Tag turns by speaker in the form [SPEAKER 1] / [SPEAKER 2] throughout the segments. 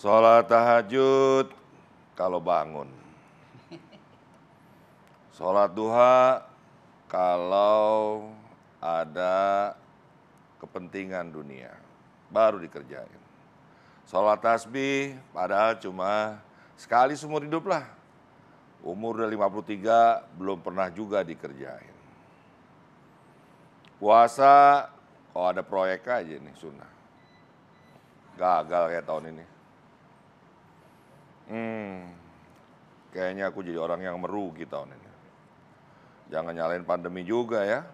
[SPEAKER 1] Sholat tahajud kalau bangun. Sholat duha kalau ada kepentingan dunia, baru dikerjain. Sholat tasbih padahal cuma sekali seumur hidup lah. Umur udah 53 belum pernah juga dikerjain. Puasa kalau ada proyek aja nih sunnah. Gagal kayak tahun ini. Kayaknya aku jadi orang yang merugi tahun ini. Jangan nyalain pandemi juga ya.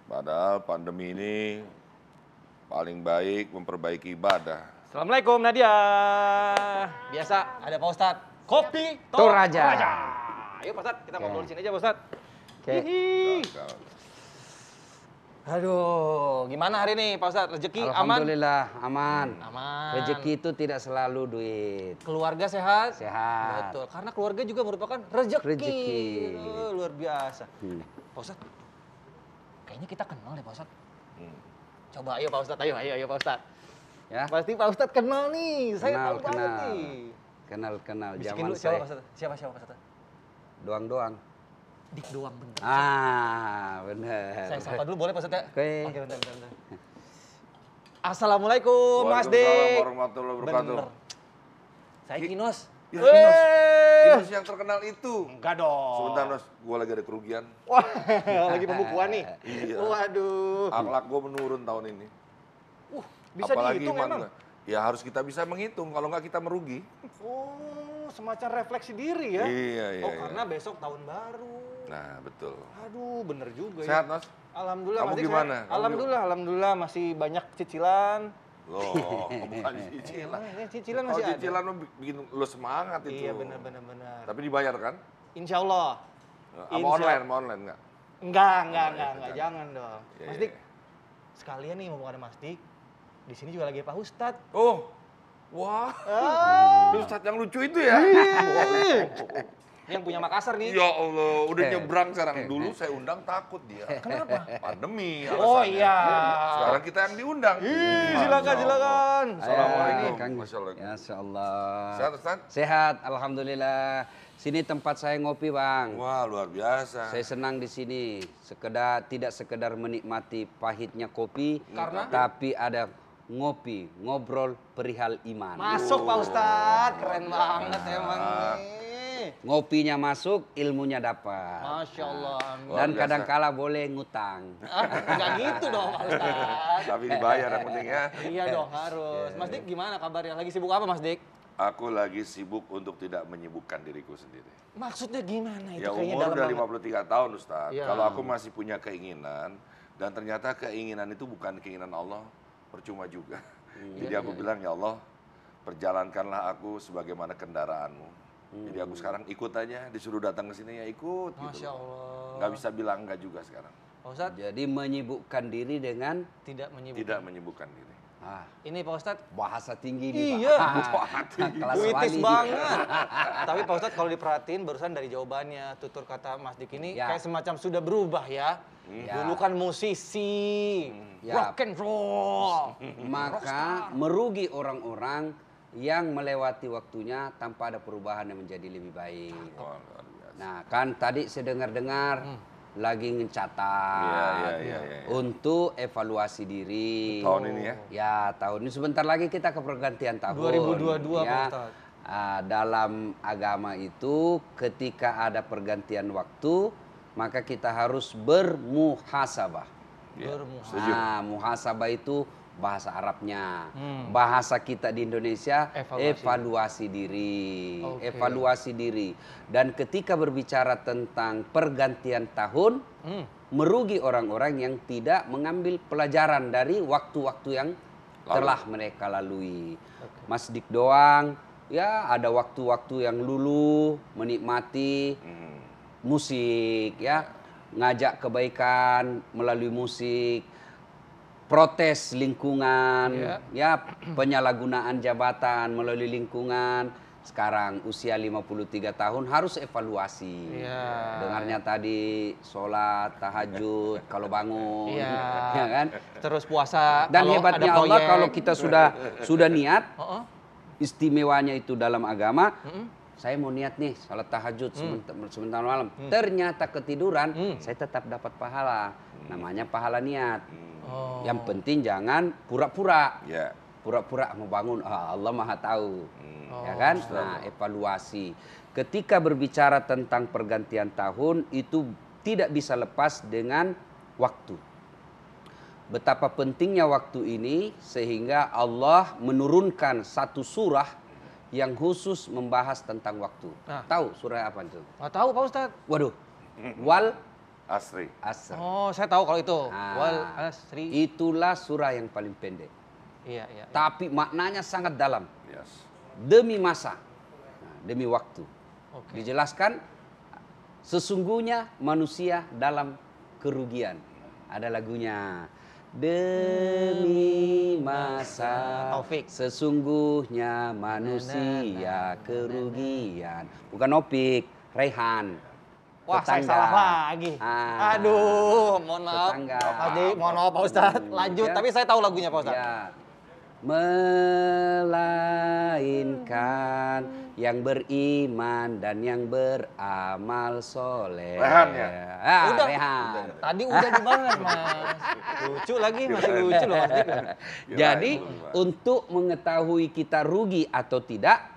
[SPEAKER 1] Padahal pandemi ini paling baik memperbaiki ibadah.
[SPEAKER 2] Assalamualaikum Nadia. Biasa ada Pak Ustadz. Kopi
[SPEAKER 3] Toraja.
[SPEAKER 2] Ayo Pak Ustadz, kita ngobrol di sini aja Pak Ustadz.
[SPEAKER 3] Oke.
[SPEAKER 1] Gagal.
[SPEAKER 2] Aduh, gimana hari ini Pak Ustadz? Rezeki aman?
[SPEAKER 3] Alhamdulillah aman.
[SPEAKER 2] Aman.
[SPEAKER 3] Rezeki itu tidak selalu duit.
[SPEAKER 2] Keluarga sehat?
[SPEAKER 3] Sehat.
[SPEAKER 2] Betul, karena keluarga juga merupakan rezeki.
[SPEAKER 3] Rezeki.
[SPEAKER 2] Luar biasa. Pak Ustadz, kayaknya kita kenal deh Pak Ustadz. Coba ayo Pak Ustadz, ayo Pak Ustadz.
[SPEAKER 3] Ya.
[SPEAKER 2] Pasti Pak Ustadz kenal nih, saya tahu banget nih.
[SPEAKER 3] Kenal
[SPEAKER 2] Bisikin
[SPEAKER 3] zaman
[SPEAKER 2] dulu siapa
[SPEAKER 3] saya.
[SPEAKER 2] Pak Ustadz? Siapa Pak Ustadz?
[SPEAKER 3] Doang.
[SPEAKER 2] Dik doang bener.
[SPEAKER 3] Bener.
[SPEAKER 2] Saya sapa dulu boleh Pak Ustadz ya?
[SPEAKER 3] Oke.
[SPEAKER 2] Oke, bentar. Assalamualaikum Mas Dik.
[SPEAKER 1] Waalaikumsalam warahmatullahi wabarakatuh.
[SPEAKER 2] Bener. Saya Kinos.
[SPEAKER 1] Ya, Kinos. Kinos yang terkenal itu.
[SPEAKER 2] Enggak dong.
[SPEAKER 1] Sebentar Nos, gue lagi ada kerugian.
[SPEAKER 2] Wah, lagi pembukuan nih.
[SPEAKER 1] Iya.
[SPEAKER 2] Waduh.
[SPEAKER 1] Akhlak gue menurun tahun ini.
[SPEAKER 2] Bisa
[SPEAKER 1] Apalagi
[SPEAKER 2] dihitung
[SPEAKER 1] iman
[SPEAKER 2] emang?
[SPEAKER 1] gua. Ya harus kita bisa menghitung, kalau nggak kita merugi.
[SPEAKER 2] Oh, semacam refleksi diri ya?
[SPEAKER 1] Iya.
[SPEAKER 2] Karena besok tahun baru.
[SPEAKER 1] Nah, betul.
[SPEAKER 2] Aduh, bener juga
[SPEAKER 1] Sehat,
[SPEAKER 2] ya.
[SPEAKER 1] Nos?
[SPEAKER 2] Alhamdulillah.
[SPEAKER 1] Kamu
[SPEAKER 2] Mas Dik,
[SPEAKER 1] gimana?
[SPEAKER 2] sehat. Alhamdulillah masih banyak cicilan.
[SPEAKER 1] Loh, bukan cicilan.
[SPEAKER 2] Cicilan masih
[SPEAKER 1] Kalau
[SPEAKER 2] ada.
[SPEAKER 1] cicilan lo bikin lo semangat itu.
[SPEAKER 2] Iya, benar.
[SPEAKER 1] Tapi dibayar kan?
[SPEAKER 2] Insya Allah.
[SPEAKER 1] Apa online nggak?
[SPEAKER 2] Enggak, jangan dong.
[SPEAKER 1] Iya,
[SPEAKER 2] Mas
[SPEAKER 1] iya.
[SPEAKER 2] Dik, sekalian nih ngomong ada Mas Dik, di sini juga lagi Pak Ustadz.
[SPEAKER 1] Oh, wah. Lu Ustadz yang lucu itu ya?
[SPEAKER 2] Ini yang punya Makassar nih.
[SPEAKER 1] Ya Allah, udah nyebrang sekarang. Dulu saya undang takut dia.
[SPEAKER 2] Kenapa?
[SPEAKER 1] Pandemi
[SPEAKER 2] Oh
[SPEAKER 1] alasannya.
[SPEAKER 2] iya.
[SPEAKER 1] Sekarang kita yang diundang.
[SPEAKER 2] Silakan.
[SPEAKER 1] Assalamualaikum.
[SPEAKER 3] Kang.
[SPEAKER 1] Masya Allah.
[SPEAKER 3] Ya, Allah.
[SPEAKER 1] Sehat Ustadz?
[SPEAKER 3] Sehat, alhamdulillah. Sini tempat saya ngopi, Bang.
[SPEAKER 1] Wah, luar biasa.
[SPEAKER 3] Saya senang di sini. Tidak sekedar menikmati pahitnya kopi,
[SPEAKER 2] Karena?
[SPEAKER 3] tapi ada ngopi, ngobrol perihal iman.
[SPEAKER 2] Masuk Pak Ustadz, keren banget emang nih.
[SPEAKER 3] Ngopinya masuk, ilmunya dapat.
[SPEAKER 2] Masya Allah. amin.
[SPEAKER 3] Dan
[SPEAKER 1] biasa.
[SPEAKER 3] kadang-kala boleh ngutang.
[SPEAKER 2] Enggak gitu dong Pak Ustadz.
[SPEAKER 1] Tapi dibayar yang penting ya.
[SPEAKER 2] Iya dong harus. Mas Dik gimana kabarnya? Lagi sibuk apa Mas Dik?
[SPEAKER 1] Aku lagi sibuk untuk tidak menyibukkan diriku sendiri.
[SPEAKER 2] Maksudnya gimana itu?
[SPEAKER 1] Ya
[SPEAKER 2] Kayaknya
[SPEAKER 1] umur
[SPEAKER 2] dalam
[SPEAKER 1] udah
[SPEAKER 2] banget.
[SPEAKER 1] 53 tahun Ustadz.
[SPEAKER 2] Iya.
[SPEAKER 1] Kalau aku masih punya keinginan, dan ternyata keinginan itu bukan keinginan Allah, percuma juga. Jadi aku bilang, ya Allah, perjalankanlah aku sebagaimana kendaraanmu. Jadi aku sekarang ikut aja, disuruh datang ke sini ya ikut.
[SPEAKER 2] Masya
[SPEAKER 1] gitu.
[SPEAKER 2] Allah.
[SPEAKER 1] Nggak bisa bilang enggak juga sekarang.
[SPEAKER 2] Pak Ustadz
[SPEAKER 3] Jadi menyibukkan diri dengan
[SPEAKER 2] tidak menyibuk.
[SPEAKER 1] Tidak menyibukkan diri.
[SPEAKER 2] Ini Pak Ustadz
[SPEAKER 3] bahasa tinggi nih,
[SPEAKER 2] Iya.
[SPEAKER 3] Pak. Kelas
[SPEAKER 2] puitis
[SPEAKER 3] wali.
[SPEAKER 2] banget. Tapi Pak Ustadz kalau diperhatiin barusan dari jawabannya, tutur kata Mas Dik ini
[SPEAKER 3] Ya.
[SPEAKER 2] kayak semacam sudah berubah ya.
[SPEAKER 3] Ya.
[SPEAKER 2] Dulu kan musisi,
[SPEAKER 3] Ya.
[SPEAKER 2] rock and roll.
[SPEAKER 3] Maka merugi orang-orang yang melewati waktunya tanpa ada perubahan yang menjadi lebih baik.
[SPEAKER 1] Wah, luar biasa.
[SPEAKER 3] Nah, kan tadi saya dengar-dengar lagi ngecatat
[SPEAKER 1] Iya.
[SPEAKER 3] untuk evaluasi diri.
[SPEAKER 1] Tahun ini ya?
[SPEAKER 3] Ya, tahun ini sebentar lagi kita ke pergantian tahun.
[SPEAKER 2] 2022 Pak
[SPEAKER 3] ya.
[SPEAKER 2] Ustadz.
[SPEAKER 3] Dalam agama itu ketika ada pergantian waktu, maka kita harus bermuhasabah.
[SPEAKER 1] Iya,
[SPEAKER 2] Bermuhasabah.
[SPEAKER 1] setuju.
[SPEAKER 3] Nah, muhasabah itu bahasa Arabnya. Bahasa kita di Indonesia evaluasi diri.
[SPEAKER 2] Oke.
[SPEAKER 3] Evaluasi diri. Dan ketika berbicara tentang pergantian tahun, merugi orang-orang yang tidak mengambil pelajaran dari waktu-waktu yang telah mereka lalui. Mas Dik doang, ya ada waktu-waktu yang luluh, menikmati musik, ya ngajak kebaikan melalui musik, protes lingkungan, ya penyalahgunaan jabatan melalui lingkungan. Sekarang usia 53 tahun harus evaluasi.
[SPEAKER 2] Iya.
[SPEAKER 3] Dengarnya tadi sholat, tahajud, kalau bangun,
[SPEAKER 2] Iya.
[SPEAKER 3] ya kan?
[SPEAKER 2] Terus puasa.
[SPEAKER 3] Dan
[SPEAKER 2] kalau
[SPEAKER 3] hebatnya
[SPEAKER 2] ada
[SPEAKER 3] Allah
[SPEAKER 2] proyek.
[SPEAKER 3] kalau kita sudah niat, istimewanya itu dalam agama. Saya mau niat nih salat tahajud sebentar malam. Ternyata ketiduran, saya tetap dapat pahala. Namanya pahala niat. Yang penting jangan pura-pura. Pura-pura mau bangun, Allah Maha tahu. Ya kan? Nah, evaluasi. Ketika berbicara tentang pergantian tahun itu tidak bisa lepas dengan waktu. Betapa pentingnya waktu ini sehingga Allah menurunkan satu surah yang khusus membahas tentang waktu. Tahu surah apa itu?
[SPEAKER 2] Nggak tahu Pak Ustadz.
[SPEAKER 3] Waduh. Wal
[SPEAKER 1] Asri.
[SPEAKER 3] Asr.
[SPEAKER 2] Oh, saya tahu kalau itu. Wal Asri.
[SPEAKER 3] Itulah surah yang paling pendek.
[SPEAKER 2] Iya.
[SPEAKER 3] Tapi maknanya sangat dalam.
[SPEAKER 1] Yes.
[SPEAKER 3] Demi masa. Demi waktu.
[SPEAKER 2] Oke.
[SPEAKER 3] Dijelaskan sesungguhnya manusia dalam kerugian. Ada lagunya. Demi masa
[SPEAKER 2] Taufik.
[SPEAKER 3] sesungguhnya manusia kerugian. Bukan Opik, Rehan.
[SPEAKER 2] Wah,
[SPEAKER 3] tetangga.
[SPEAKER 2] saya salah lagi. Aduh, mohon maaf.
[SPEAKER 3] Tetangga.
[SPEAKER 2] Tadi mohon maaf Pak Ustadz. Lanjut,
[SPEAKER 3] Ya.
[SPEAKER 2] tapi saya tahu lagunya Pak Ustadz.
[SPEAKER 3] Ya. Melainkan yang beriman dan yang beramal soleh.
[SPEAKER 1] Rehan ya?
[SPEAKER 2] Udah.
[SPEAKER 3] Rehan.
[SPEAKER 2] Tadi udah dibahas Mas. Lucu lagi, masih lucu loh Mas Dik.
[SPEAKER 3] Jadi untuk mengetahui kita rugi atau tidak,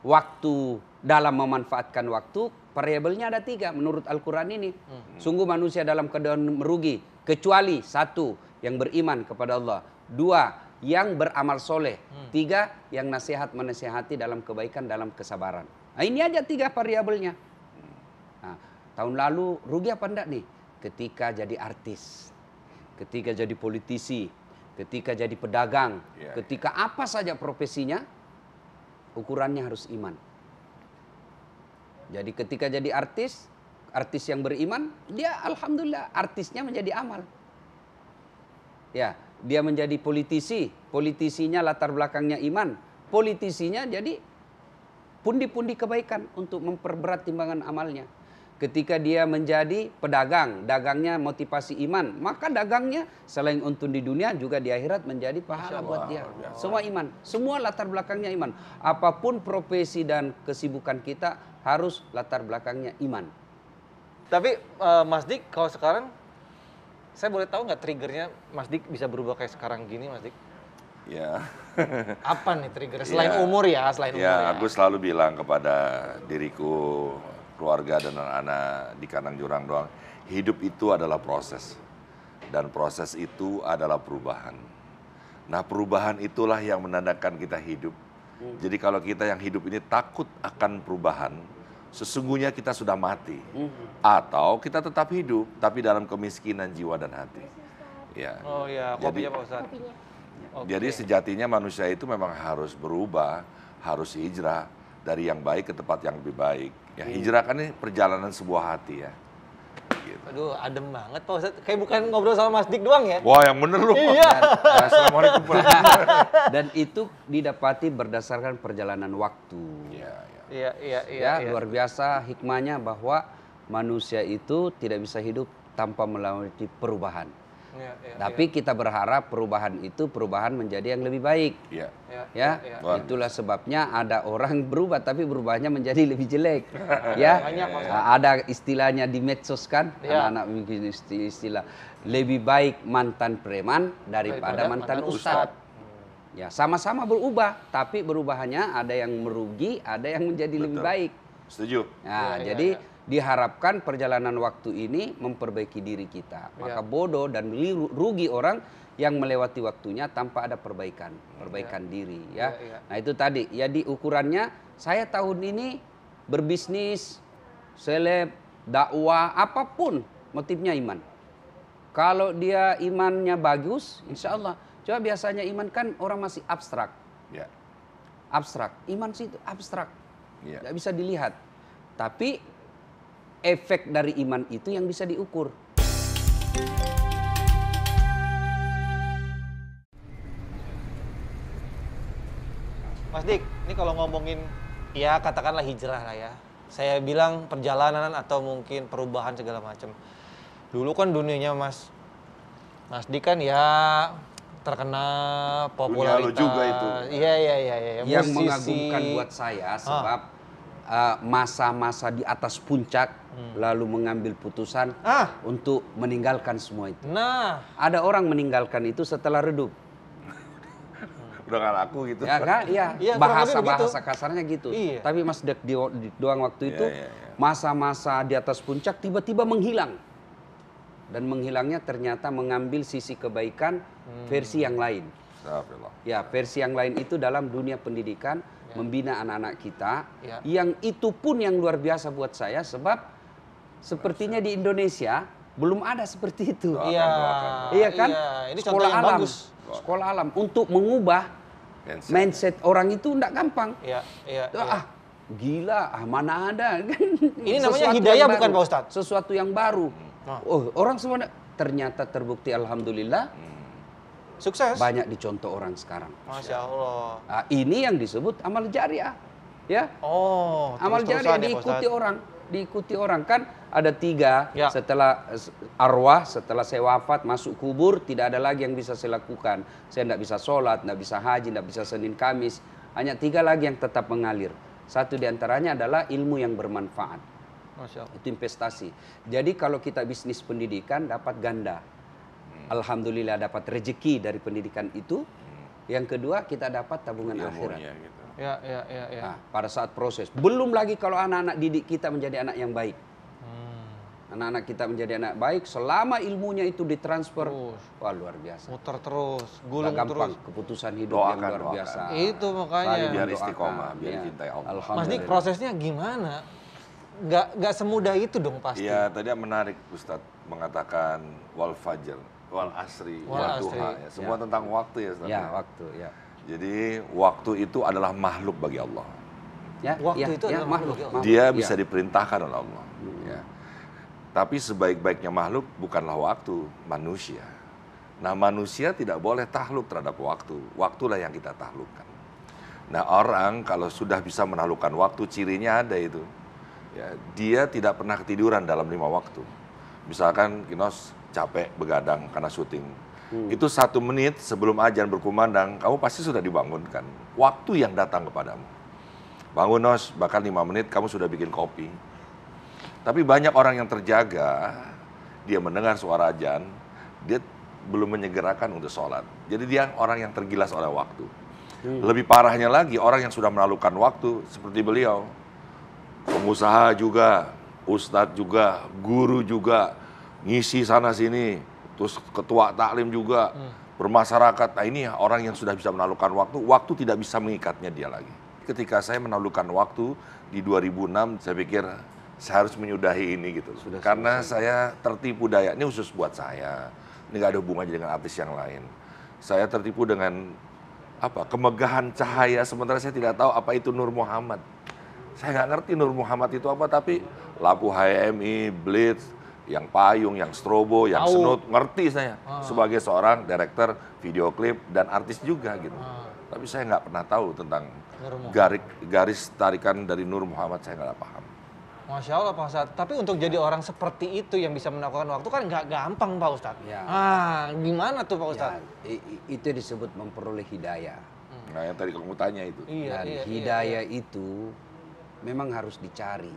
[SPEAKER 3] waktu dalam memanfaatkan waktu, variabelnya ada 3 menurut Al-Quran ini. Sungguh manusia dalam keadaan merugi, kecuali 1, yang beriman kepada Allah. 2, yang beramal soleh. 3, yang nasihat menasihati dalam kebaikan, dalam kesabaran. Nah, ini aja 3 variabelnya. Nah, tahun lalu rugi apa enggak nih? Ketika jadi artis, ketika jadi politisi, ketika jadi pedagang, ketika apa saja profesinya, ukurannya harus iman. Jadi ketika jadi artis yang beriman, dia alhamdulillah artisnya menjadi amal. Ya, dia menjadi politisi, politisinya latar belakangnya iman, politisinya jadi pundi-pundi kebaikan untuk memperberat timbangan amalnya. Ketika dia menjadi pedagang, dagangnya motivasi iman, maka dagangnya selain untung di dunia juga di akhirat menjadi pahala buat dia. Semua iman, semua latar belakangnya iman. Apapun profesi dan kesibukan kita harus latar belakangnya iman.
[SPEAKER 2] Tapi Mas Dik, kalau sekarang saya boleh tahu nggak triggernya Mas Dik bisa berubah kayak sekarang gini, Mas Dik?
[SPEAKER 1] Ya.
[SPEAKER 2] Apa nih triggernya? Selain umur ya, selain umur ya.
[SPEAKER 1] Aku selalu bilang kepada diriku, keluarga dan anak-anak di Kandang Jurang doang, hidup itu adalah proses. Dan proses itu adalah perubahan. Nah, perubahan itulah yang menandakan kita hidup. Jadi kalau kita yang hidup ini takut akan perubahan, sesungguhnya kita sudah mati. Atau kita tetap hidup, tapi dalam kemiskinan jiwa dan hati. Ya.
[SPEAKER 2] Oh iya, kopinya Pak Ustadz.
[SPEAKER 1] Jadi sejatinya manusia itu memang harus berubah, harus hijrah dari yang baik ke tempat yang lebih baik. Ya, hijrah kan ini perjalanan sebuah hati ya. Gitu.
[SPEAKER 2] Aduh, adem banget Pak Ustadz. Kayak bukan ngobrol sama Mas Dik doang ya.
[SPEAKER 1] Wah, yang bener lu.
[SPEAKER 2] Iya.
[SPEAKER 1] Assalamualaikum.
[SPEAKER 3] Dan itu didapati berdasarkan perjalanan waktu.
[SPEAKER 2] Iya.
[SPEAKER 3] Luar biasa hikmahnya bahwa manusia itu tidak bisa hidup tanpa melalui perubahan. Tapi kita berharap perubahan itu menjadi yang lebih baik. Itulah sebabnya ada orang berubah tapi berubahnya menjadi lebih jelek. Ada istilahnya di medsos kan, anak-anak bikin istilah lebih baik mantan preman daripada mantan ustadz. Ya, sama-sama berubah, tapi berubahannya ada yang merugi, ada yang menjadi lebih baik.
[SPEAKER 1] Setuju.
[SPEAKER 3] Nah, jadi diharapkan perjalanan waktu ini memperbaiki diri kita. Maka bodoh dan rugi orang yang melewati waktunya tanpa ada perbaikan diri ya. Nah, itu tadi. Jadi ukurannya saya tahun ini berbisnis, seleb, dakwah, apapun motifnya iman. Kalau dia imannya bagus, insya Allah. Coba biasanya iman kan orang masih abstrak. Abstrak. Iman sih itu abstrak. Nggak bisa dilihat. Tapi efek dari iman itu yang bisa diukur.
[SPEAKER 2] Mas Dik, ini kalau ngomongin ya katakanlah hijrah lah ya. Saya bilang perjalanan atau mungkin perubahan segala macam. Dulu kan dunianya Mas Dik kan ya terkena
[SPEAKER 1] Dunia lo
[SPEAKER 2] popularitas.
[SPEAKER 1] juga itu.
[SPEAKER 2] Iya.
[SPEAKER 3] Yang
[SPEAKER 2] Musisi.
[SPEAKER 3] mengagumkan buat saya sebab masa-masa di atas puncak lalu mengambil putusan untuk meninggalkan semua itu.
[SPEAKER 2] Nah,
[SPEAKER 3] Ada orang meninggalkan itu setelah redup.
[SPEAKER 1] Udah nggak laku gitu.
[SPEAKER 3] Ya kan? Iya.
[SPEAKER 2] Iya, kurang lebih
[SPEAKER 3] Bahasa
[SPEAKER 2] begitu.
[SPEAKER 3] kasarnya gitu.
[SPEAKER 2] Iya.
[SPEAKER 3] Tapi Mas Dek doang waktu itu
[SPEAKER 1] Iya.
[SPEAKER 3] masa-masa di atas puncak tiba-tiba menghilang. Dan menghilangnya ternyata mengambil sisi kebaikan versi yang lain.
[SPEAKER 1] Astagfirullah.
[SPEAKER 3] Ya, versi yang lain itu dalam dunia pendidikan membina anak-anak kita.
[SPEAKER 2] Ya.
[SPEAKER 3] Yang itu pun yang luar biasa buat saya sebab sepertinya di Indonesia belum ada seperti itu.
[SPEAKER 2] iya.
[SPEAKER 3] Iya kan?
[SPEAKER 2] Iya. Ini contoh yang
[SPEAKER 3] alam.
[SPEAKER 2] bagus.
[SPEAKER 3] Sekolah alam untuk mengubah mindset orang itu enggak gampang.
[SPEAKER 2] Iya.
[SPEAKER 3] Gila, mana ada kan?
[SPEAKER 2] Ini namanya
[SPEAKER 3] Sesuatu
[SPEAKER 2] hidayah
[SPEAKER 3] yang
[SPEAKER 2] bukan,
[SPEAKER 3] baru.
[SPEAKER 2] Pak Ustadz?
[SPEAKER 3] Sesuatu yang baru. Oh, orang semua ternyata terbukti alhamdulillah
[SPEAKER 2] Sukses.
[SPEAKER 3] banyak dicontoh orang sekarang.
[SPEAKER 2] Masya Allah.
[SPEAKER 3] Nah, ini yang disebut amal jariah. Ya.
[SPEAKER 2] Oh,
[SPEAKER 3] Amal jariah
[SPEAKER 2] terus-terusan ya, Pak
[SPEAKER 3] diikuti
[SPEAKER 2] Ustadz.
[SPEAKER 3] orang. Diikuti orang kan ada 3
[SPEAKER 2] Ya.
[SPEAKER 3] setelah arwah, setelah saya wafat masuk kubur tidak ada lagi yang bisa saya lakukan. Saya tidak bisa sholat, tidak bisa haji, tidak bisa Senin Kamis. Hanya 3 lagi yang tetap mengalir. Satu diantaranya adalah ilmu yang bermanfaat.
[SPEAKER 2] Masya Allah.
[SPEAKER 3] Itu investasi. Jadi kalau kita bisnis pendidikan dapat ganda. Alhamdulillah dapat rezeki dari pendidikan itu. Yang kedua kita dapat tabungan akhirat.
[SPEAKER 1] Ilmunya gitu.
[SPEAKER 2] Ya.
[SPEAKER 3] Nah, pada saat proses. Belum lagi kalau anak-anak didik kita menjadi anak yang baik. Anak-anak kita menjadi anak baik selama ilmunya itu ditransfer.
[SPEAKER 2] Terus.
[SPEAKER 3] Wah luar biasa.
[SPEAKER 2] Muter terus,
[SPEAKER 3] Nggak
[SPEAKER 2] gulung
[SPEAKER 3] gampang
[SPEAKER 2] terus.
[SPEAKER 3] keputusan hidup yang
[SPEAKER 1] Doakan,
[SPEAKER 3] luar
[SPEAKER 1] doakan.
[SPEAKER 3] biasa.
[SPEAKER 2] Itu makanya.
[SPEAKER 3] Saling
[SPEAKER 1] Biar
[SPEAKER 3] mendoakan,
[SPEAKER 1] istiqomah, biar
[SPEAKER 3] ya.
[SPEAKER 1] dicintai Allah.
[SPEAKER 2] Mas Dik,
[SPEAKER 3] Alhamdulillah.
[SPEAKER 2] prosesnya gimana? Nggak semudah itu dong pasti.
[SPEAKER 1] Iya, tadi menarik Ustadz mengatakan wal fajr, wal asri, wal
[SPEAKER 2] asri.
[SPEAKER 1] duha. Ya. Semua tentang waktu ya Ustadz.
[SPEAKER 3] Ya waktu ya.
[SPEAKER 1] Jadi waktu itu adalah makhluk bagi Allah.
[SPEAKER 3] Ya,
[SPEAKER 2] Waktu
[SPEAKER 3] ya,
[SPEAKER 2] itu
[SPEAKER 3] ya,
[SPEAKER 2] adalah
[SPEAKER 3] makhluk.
[SPEAKER 2] makhluk.
[SPEAKER 3] makhluk,
[SPEAKER 1] Dia
[SPEAKER 3] ya.
[SPEAKER 1] bisa diperintahkan oleh Allah. Ya. Tapi sebaik-baiknya makhluk bukanlah waktu, manusia. Nah manusia tidak boleh takluk terhadap waktu. Waktulah yang kita taklukkan. Nah orang kalau sudah bisa menaklukkan waktu, cirinya ada itu. Ya, dia tidak pernah ketiduran dalam 5 waktu. Misalkan Kinos capek begadang karena syuting. Itu 1 menit sebelum azan berkumandang, kamu pasti sudah dibangunkan. Waktu yang datang kepadamu. Bangun Nos, bahkan 5 menit kamu sudah bikin kopi. Tapi banyak orang yang terjaga, dia mendengar suara azan, dia belum menyegerakan untuk sholat. Jadi dia orang yang tergilas oleh waktu. Lebih parahnya lagi, orang yang sudah menaklukkan waktu, seperti beliau. Pengusaha juga, ustadz juga, guru juga, ngisi sana-sini, terus ketua taklim juga, bermasyarakat. Nah ini orang yang sudah bisa menaklukkan waktu tidak bisa mengikatnya dia lagi. Ketika saya menaklukkan waktu di 2006, saya pikir saya harus menyudahi ini gitu. Karena saya tertipu daya, ini khusus buat saya. Ini nggak ada hubungannya dengan artis yang lain. Saya tertipu dengan kemegahan cahaya, sementara saya tidak tahu apa itu Nur Muhammad. Saya nggak ngerti Nur Muhammad itu apa, tapi lampu HMI, blitz, yang payung, yang strobo, yang senut, ngerti saya. Sebagai seorang director video klip dan artis juga gitu. Tapi saya nggak pernah tahu tentang garis tarikan dari Nur Muhammad, saya nggak paham.
[SPEAKER 2] Masya Allah Pak Ustadz. Tapi untuk jadi orang seperti itu yang bisa menaklukkan waktu kan nggak gampang Pak Ustadz.
[SPEAKER 3] Ya.
[SPEAKER 2] Gimana tuh Pak
[SPEAKER 3] Ya,
[SPEAKER 2] Ustadz?
[SPEAKER 3] itu disebut memperoleh hidayah.
[SPEAKER 1] Nah yang tadi kamu tanya itu.
[SPEAKER 2] Iya,
[SPEAKER 3] Dan
[SPEAKER 2] iya,
[SPEAKER 3] hidayah itu memang harus dicari.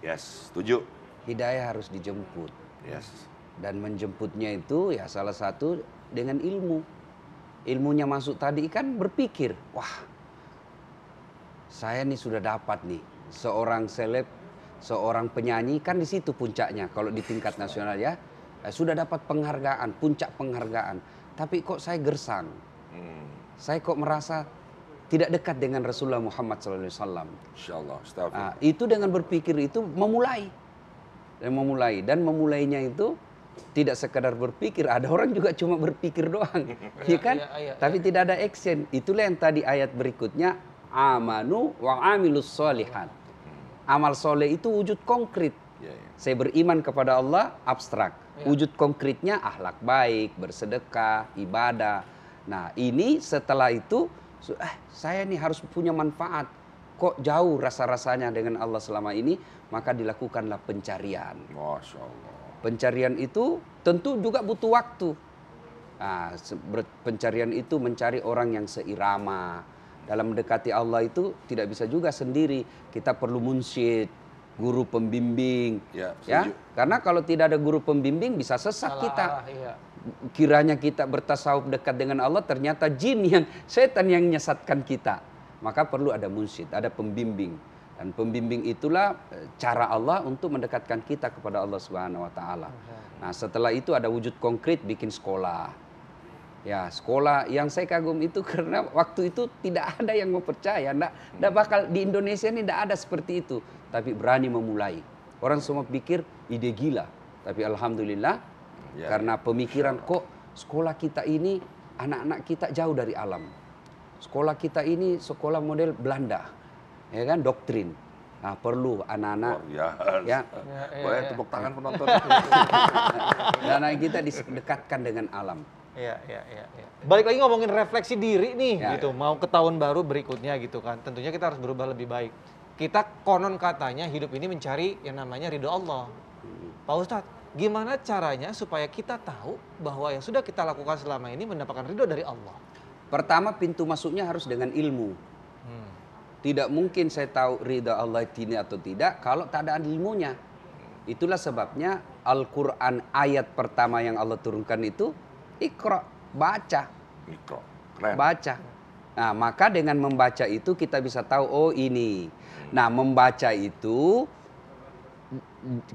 [SPEAKER 1] Yes, setuju.
[SPEAKER 3] Hidayah harus dijemput.
[SPEAKER 1] Yes.
[SPEAKER 3] Dan menjemputnya itu ya salah satu dengan ilmu. Ilmunya masuk tadi kan berpikir, wah saya nih sudah dapat nih seorang seleb, seorang penyanyi kan di situ puncaknya kalau di tingkat nasional ya. Sudah dapat penghargaan, puncak penghargaan. Tapi kok saya gersang. Saya kok merasa tidak dekat dengan Rasulullah Muhammad SAW.
[SPEAKER 1] Insyaallah, astagfirullah.
[SPEAKER 3] Nah, itu dengan berpikir itu memulai. Dan memulainya itu tidak sekadar berpikir. Ada orang juga cuma berpikir doang. Ya kan? Tapi tidak ada action. Itulah yang tadi ayat berikutnya. Amanu wa amilus solihat. Amal soleh itu wujud konkret. Saya beriman kepada Allah abstrak. Wujud konkretnya akhlak baik, bersedekah, ibadah. Nah ini setelah itu saya nih harus punya manfaat. Kok jauh rasa-rasanya dengan Allah selama ini, maka dilakukanlah pencarian.
[SPEAKER 1] Masya Allah.
[SPEAKER 3] Pencarian itu tentu juga butuh waktu. Nah, pencarian itu mencari orang yang seirama. Dalam mendekati Allah itu tidak bisa juga sendiri. Kita perlu munsyid, guru pembimbing.
[SPEAKER 1] Ya,
[SPEAKER 3] Ya,
[SPEAKER 1] setuju.
[SPEAKER 3] karena kalau tidak ada guru pembimbing bisa sesat kita.
[SPEAKER 2] Iya.
[SPEAKER 3] Kiranya kita bertasawuf dekat dengan Allah, ternyata jin yang setan yang menyesatkan kita. Maka perlu ada munsyid, ada pembimbing. Dan pembimbing itulah cara Allah untuk mendekatkan kita kepada Allah Subhanahu wa taala. Nah, setelah itu ada wujud konkret bikin sekolah. Ya, sekolah yang saya kagum itu karena waktu itu tidak ada yang mau percaya. Nggak bakal di Indonesia ini tidak ada seperti itu. Tapi berani memulai. Orang semua pikir ide gila. Tapi alhamdulillah
[SPEAKER 1] Ya,
[SPEAKER 3] karena pemikiran kok sekolah kita ini anak-anak kita jauh dari alam. Sekolah kita ini sekolah model Belanda. Ya kan, doktrin. Nah, perlu anak-anak
[SPEAKER 1] luar biasa.
[SPEAKER 3] ya
[SPEAKER 1] Boleh tepuk tangan penonton.
[SPEAKER 3] anak kita didekatkan dengan alam.
[SPEAKER 2] Iya. Balik lagi ngomongin refleksi diri nih,
[SPEAKER 3] Ya.
[SPEAKER 2] gitu. Mau ke tahun baru berikutnya gitu kan. Tentunya kita harus berubah lebih baik. Kita konon katanya hidup ini mencari yang namanya ridho Allah. Pak Ustadz, gimana caranya supaya kita tahu bahwa yang sudah kita lakukan selama ini mendapatkan ridho dari Allah?
[SPEAKER 3] Pertama, pintu masuknya harus dengan ilmu. Tidak mungkin saya tahu ridha Allah ini atau tidak kalau tak ada ilmunya. Itulah sebabnya Al-Quran ayat pertama yang Allah turunkan itu Iqra, baca.
[SPEAKER 1] Mikro. Keren.
[SPEAKER 3] Baca. Nah, maka dengan membaca itu kita bisa tahu, oh ini. Nah, membaca itu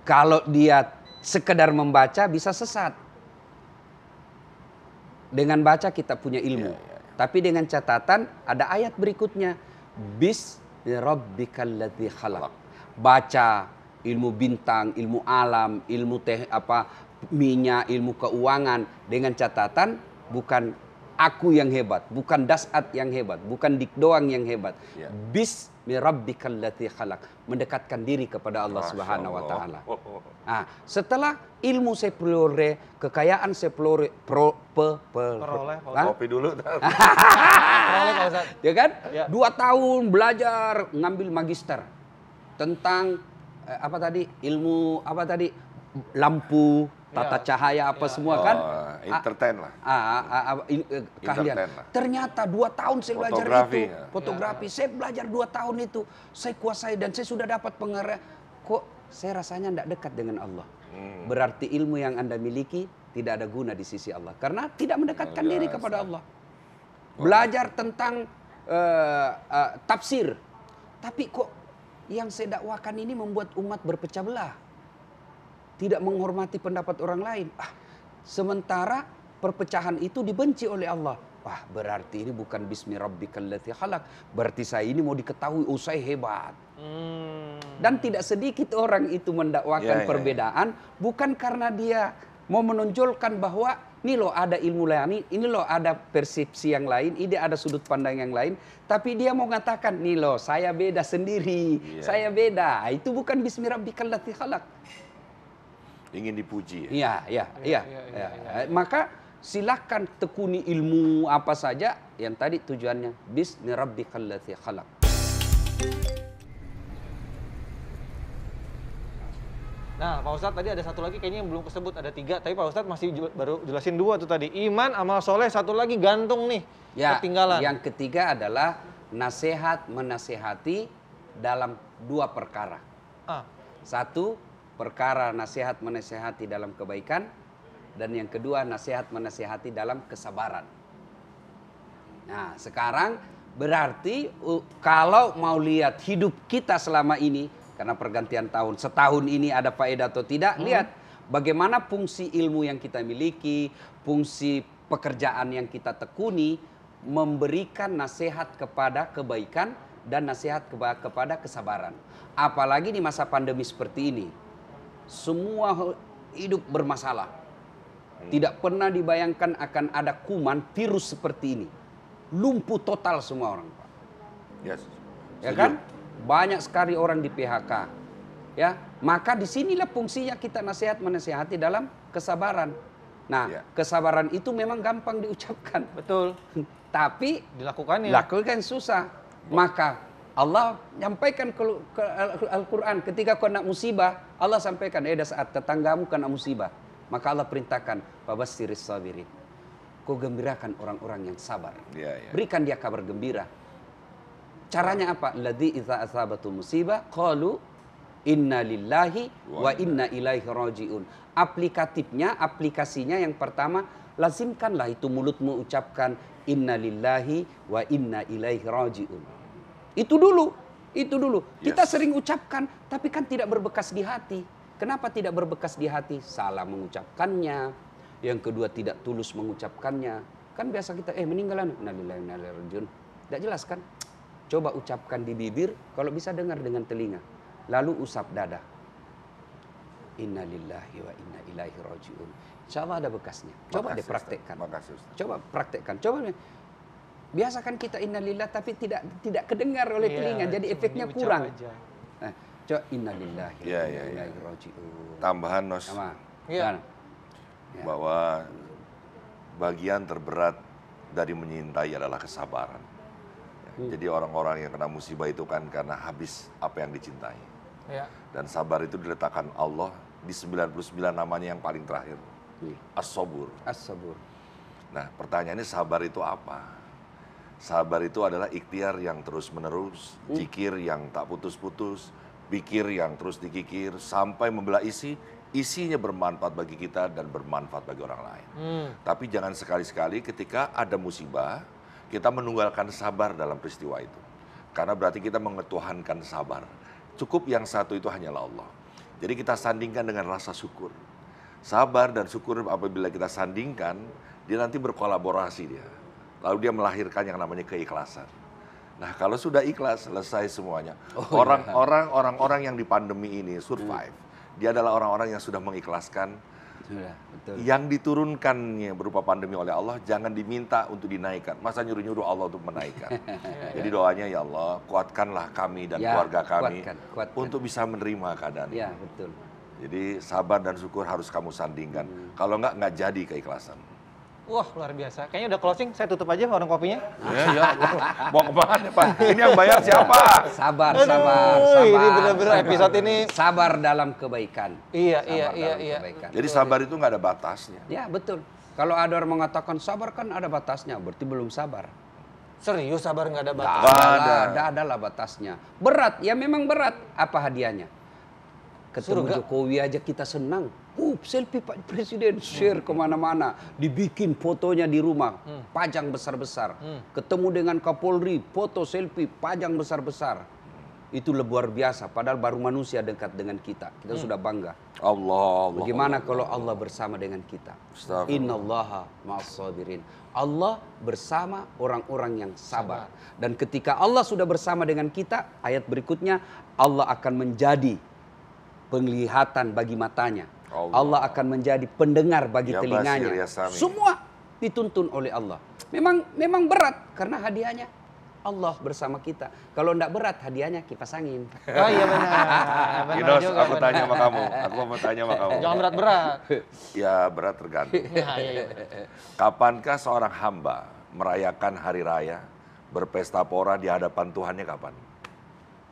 [SPEAKER 3] kalau dia sekedar membaca bisa sesat. Dengan baca kita punya ilmu. Tapi dengan catatan ada ayat berikutnya. Bismi rabbikal ladzi khalaq. Baca ilmu bintang, ilmu alam, ilmu minyak, ilmu keuangan dengan catatan bukan aku yang hebat, bukan Dasat yang hebat, bukan Dik doang yang hebat.
[SPEAKER 1] Ya.
[SPEAKER 3] Bismi rabbikal ladzi khalaq, mendekatkan diri kepada Allah
[SPEAKER 1] Masya
[SPEAKER 3] Subhanahu wa
[SPEAKER 1] Allah.
[SPEAKER 3] taala. Nah, setelah ilmu saya peroleh, kekayaan saya peroleh,
[SPEAKER 2] Peroleh, Pak
[SPEAKER 3] Hah?
[SPEAKER 1] Kopi dulu.
[SPEAKER 2] Peroleh, Pak Ustadz.
[SPEAKER 3] Ya kan?
[SPEAKER 2] Ya.
[SPEAKER 3] 2 tahun belajar ngambil magister tentang apa tadi, ilmu apa tadi, lampu, tata
[SPEAKER 2] Ya.
[SPEAKER 3] cahaya apa semua kan?
[SPEAKER 1] Entertain lah.
[SPEAKER 3] Keahlian.
[SPEAKER 1] Entertain lah.
[SPEAKER 3] Ternyata 2 tahun saya belajar
[SPEAKER 1] Fotografi,
[SPEAKER 3] itu.
[SPEAKER 1] ya.
[SPEAKER 3] Fotografi. Saya belajar 2 tahun itu. Saya kuasai dan saya sudah dapat pengarahan. Kok saya rasanya tidak dekat dengan Allah. Berarti ilmu yang Anda miliki tidak ada guna di sisi Allah. Karena tidak mendekatkan
[SPEAKER 1] Luar
[SPEAKER 3] diri
[SPEAKER 1] biasa.
[SPEAKER 3] kepada Allah. Belajar tentang tafsir. Tapi kok yang saya dakwakan ini membuat umat berpecah belah. Tidak menghormati pendapat orang lain. Sementara perpecahan itu dibenci oleh Allah. Wah, berarti ini bukan bismi rabbikal ladzi khalaq. Berarti saya ini mau diketahui, oh saya hebat. Dan tidak sedikit orang itu mendakwakan perbedaan bukan karena dia mau menonjolkan bahwa ini loh ada ilmu lain, ini loh ada persepsi yang lain, ini ada sudut pandang yang lain, tapi dia mau mengatakan, nih loh saya beda sendiri, saya beda. Itu bukan bismi rabbikal ladzi khalaq.
[SPEAKER 1] Ingin dipuji ya?
[SPEAKER 3] Iya. Maka silakan tekuni ilmu apa saja yang tadi tujuannya bismi rabbikal ladzi khalaq.
[SPEAKER 2] Nah, Pak Ustadz tadi ada satu lagi kayaknya yang belum kesebut, ada 3, tapi Pak Ustadz masih baru jelasin 2 tuh tadi. Iman, amal soleh, satu lagi gantung nih, ketinggalan.
[SPEAKER 3] Yang ketiga adalah nasihat menasihati dalam 2 perkara. Satu, perkara nasihat menasihati dalam kebaikan, dan yang kedua nasihat menasihati dalam kesabaran. Nah, sekarang berarti kalau mau lihat hidup kita selama ini, karena pergantian tahun, setahun ini ada faedah atau tidak, lihat bagaimana fungsi ilmu yang kita miliki, fungsi pekerjaan yang kita tekuni, memberikan nasihat kepada kebaikan dan nasihat kepada kesabaran. Apalagi di masa pandemi seperti ini, semua hidup bermasalah. Tidak pernah dibayangkan akan ada kuman virus seperti ini. Lumpuh total semua orang, Pak.
[SPEAKER 1] Yes.
[SPEAKER 3] Ya kan? Banyak sekali orang di PHK. Ya, maka disinilah fungsinya kita nasihat menasihati dalam kesabaran. Nah, kesabaran itu memang gampang diucapkan.
[SPEAKER 2] Betul.
[SPEAKER 3] Tapi
[SPEAKER 2] dilakukan ya.
[SPEAKER 3] Lakukan susah. Maka Allah nyampaikan ke Al-Quran ketika kau nak musibah, Allah sampaikan, ada saat tetanggamu kena musibah. Maka Allah perintahkan, fabasyiris sabirin. kau gembirakan orang-orang yang sabar.
[SPEAKER 1] Iya, iya.
[SPEAKER 3] Berikan dia kabar gembira. Caranya apa? Ladzi idza asabatu musibah qalu inna lillahi wa inna ilaihi rajiun. Aplikasinya yang pertama, lazimkanlah itu mulutmu ucapkan inna lillahi wa inna ilaihi rajiun. Itu dulu. Kita sering ucapkan, tapi kan tidak berbekas di hati. Kenapa tidak berbekas di hati? Salah mengucapkannya. Yang kedua, tidak tulus mengucapkannya. Kan biasa kita, meninggalan. Innalillahi wa inna ilaihi rajiun. Tidak jelas kan? Coba ucapkan di bibir, kalau bisa dengar dengan telinga. Lalu usap dada. Innalillahi wa inna ilaihi rajiun. Insya Allah ada bekasnya. Coba deh praktekkan. Coba praktekkan. Coba. Biasakan kita innalillah tapi tidak kedengar oleh telinga. Jadi efeknya kurang. Nah, coba innalillahi wa inna ilaihi rajiun.
[SPEAKER 1] Tambahan Nos. Bahwa bagian terberat dari menyintai adalah kesabaran. Jadi orang-orang yang kena musibah itu kan karena habis apa yang dicintai. Dan sabar itu diletakkan Allah di 99 namanya yang paling terakhir. As-sabur.
[SPEAKER 3] As-sabur.
[SPEAKER 1] Nah, pertanyaannya sabar itu apa? Sabar itu adalah ikhtiar yang terus-menerus, zikir yang tak putus-putus, pikir yang terus dikikir, sampai membelah isinya bermanfaat bagi kita dan bermanfaat bagi orang lain. Tapi jangan sekali-sekali ketika ada musibah, kita menunggalkan sabar dalam peristiwa itu. Karena berarti kita mengetuhankan sabar. Cukup yang satu itu hanyalah Allah. Jadi kita sandingkan dengan rasa syukur. Sabar dan syukur apabila kita sandingkan, dia nanti berkolaborasi dia. Lalu dia melahirkan yang namanya keikhlasan. Nah, kalau sudah ikhlas, selesai semuanya. Orang-orang yang di pandemi ini survive. Dia adalah orang-orang yang sudah mengikhlaskan.
[SPEAKER 3] Betul.
[SPEAKER 1] Yang diturunkannya berupa pandemi oleh Allah, jangan diminta untuk dinaikkan. Masa nyuruh-nyuruh Allah untuk menaikkan. Jadi doanya, ya Allah, kuatkanlah kami dan keluarga kami kuatkan. Untuk bisa menerima keadaan ini.
[SPEAKER 3] Betul.
[SPEAKER 1] Jadi sabar dan syukur harus kamu sandingkan. Kalau nggak jadi keikhlasan.
[SPEAKER 2] Wah, luar biasa. Kayaknya udah closing, saya tutup aja warung kopinya.
[SPEAKER 1] Ya. Mau kemana Pak? Ini yang bayar siapa?
[SPEAKER 3] Sabar.
[SPEAKER 2] Ini benar-benar episode ini.
[SPEAKER 3] Sabar dalam kebaikan.
[SPEAKER 2] Iya.
[SPEAKER 3] Kebaikan.
[SPEAKER 1] Jadi sabar itu nggak ada batasnya.
[SPEAKER 3] Ya, betul. Kalau ada orang mengatakan sabar kan ada batasnya, berarti belum sabar.
[SPEAKER 2] Serius sabar nggak ada batas?
[SPEAKER 3] Adalah batasnya. Berat, ya memang berat. Apa hadiahnya? Ketemu Jokowi aja kita senang. Selfie Pak Presiden, share kemana-mana. Dibikin fotonya di rumah, pajang besar-besar. Ketemu dengan Kapolri, foto selfie, pajang besar-besar. Itu luar biasa, padahal baru manusia dekat dengan kita. Kita sudah bangga.
[SPEAKER 1] Allah.
[SPEAKER 3] Bagaimana kalau Allah bersama dengan kita? Innallaha ma'as-sabirin. Allah bersama orang-orang yang sabar. Dan ketika Allah sudah bersama dengan kita, ayat berikutnya, Allah akan menjadi penglihatan bagi matanya. Allah akan menjadi pendengar bagi telinganya. Semua dituntun oleh Allah. Memang berat karena hadiahnya Allah bersama kita. Kalau enggak berat hadiahnya kipas angin.
[SPEAKER 2] Oh iya benar.
[SPEAKER 1] Ginos, aku tanya sama kamu. Aku mau tanya sama kamu.
[SPEAKER 2] Jangan berat-berat.
[SPEAKER 1] Ya berat tergantung. Kapankah seorang hamba merayakan hari raya, berpesta pora di hadapan Tuhannya kapan?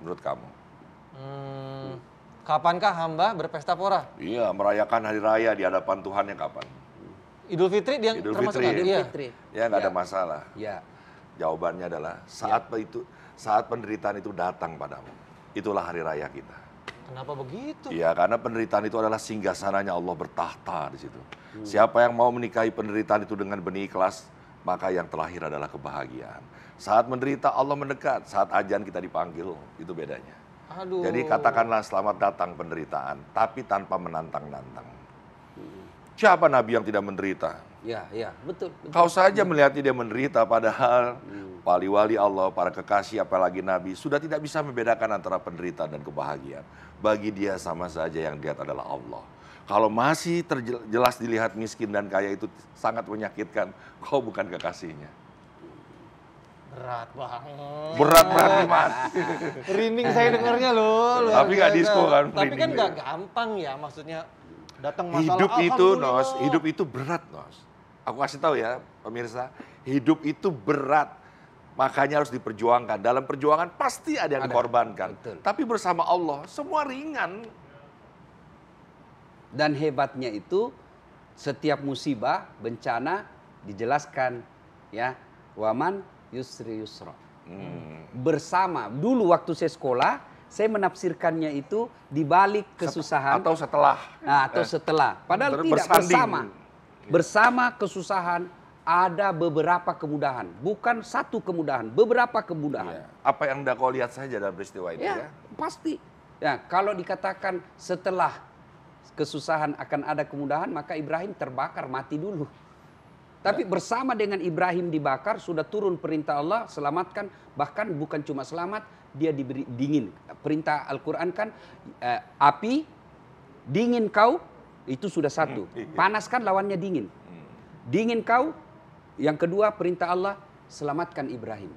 [SPEAKER 1] Menurut kamu?
[SPEAKER 2] Kapankah hamba berpesta pora?
[SPEAKER 1] Iya, merayakan hari raya di hadapan Tuhannya kapan?
[SPEAKER 2] Idul Fitri dia termasuk kan? Iya.
[SPEAKER 1] Ya nggak ada masalah.
[SPEAKER 3] Ya.
[SPEAKER 1] Jawabannya adalah saat penderitaan itu datang padamu. Itulah hari raya kita.
[SPEAKER 2] Kenapa begitu?
[SPEAKER 1] Iya, karena penderitaan itu adalah singgasananya Allah bertahta di situ. Siapa yang mau menikahi penderitaan itu dengan benih ikhlas, maka yang terlahir adalah kebahagiaan. Saat menderita Allah mendekat, saat ajan kita dipanggil, itu bedanya.
[SPEAKER 2] Aduh.
[SPEAKER 1] Jadi katakanlah selamat datang penderitaan, tapi tanpa menantang-nantang. Siapa Nabi yang tidak menderita?
[SPEAKER 3] Ya, betul.
[SPEAKER 1] Kau saja melihat dia menderita, padahal wali-wali Allah, para kekasih, apalagi Nabi, sudah tidak bisa membedakan antara penderitaan dan kebahagiaan. Bagi dia sama saja yang dilihat adalah Allah. Kalau masih jelas dilihat miskin dan kaya itu sangat menyakitkan, kau bukan kekasihnya.
[SPEAKER 2] Berat banget.
[SPEAKER 1] Berat gimana?
[SPEAKER 2] Rinding saya dengarnya loh.
[SPEAKER 1] Tapi nggak disco kan?
[SPEAKER 2] Tapi kan nggak gampang ya, maksudnya datang masalah.
[SPEAKER 1] Hidup itu berat, Nos. Aku kasih tahu ya, pemirsa, hidup itu berat. Makanya harus diperjuangkan. Dalam perjuangan pasti ada yang dikorbankan.
[SPEAKER 3] Betul.
[SPEAKER 1] Tapi bersama Allah, semua ringan.
[SPEAKER 3] Dan hebatnya itu, setiap musibah, bencana, dijelaskan ya, waman yusri yusra. Bersama. Dulu waktu saya sekolah, saya menafsirkannya itu di balik kesusahan
[SPEAKER 1] atau setelah.
[SPEAKER 3] Nah, atau setelah. Padahal tidak, bersama. Bersama kesusahan ada beberapa kemudahan, bukan satu kemudahan, beberapa kemudahan.
[SPEAKER 1] Ya. Apa yang Anda kau lihat saja dalam peristiwa itu ya?
[SPEAKER 3] Pasti. Ya, kalau dikatakan setelah kesusahan akan ada kemudahan, maka Ibrahim terbakar mati dulu. Tapi bersama dengan Ibrahim dibakar, sudah turun perintah Allah, selamatkan. Bahkan bukan cuma selamat, dia diberi dingin. Perintah Al-Quran kan, api, dingin kau, itu sudah satu. Panas kan lawannya dingin. Dingin kau, yang kedua perintah Allah, selamatkan Ibrahim.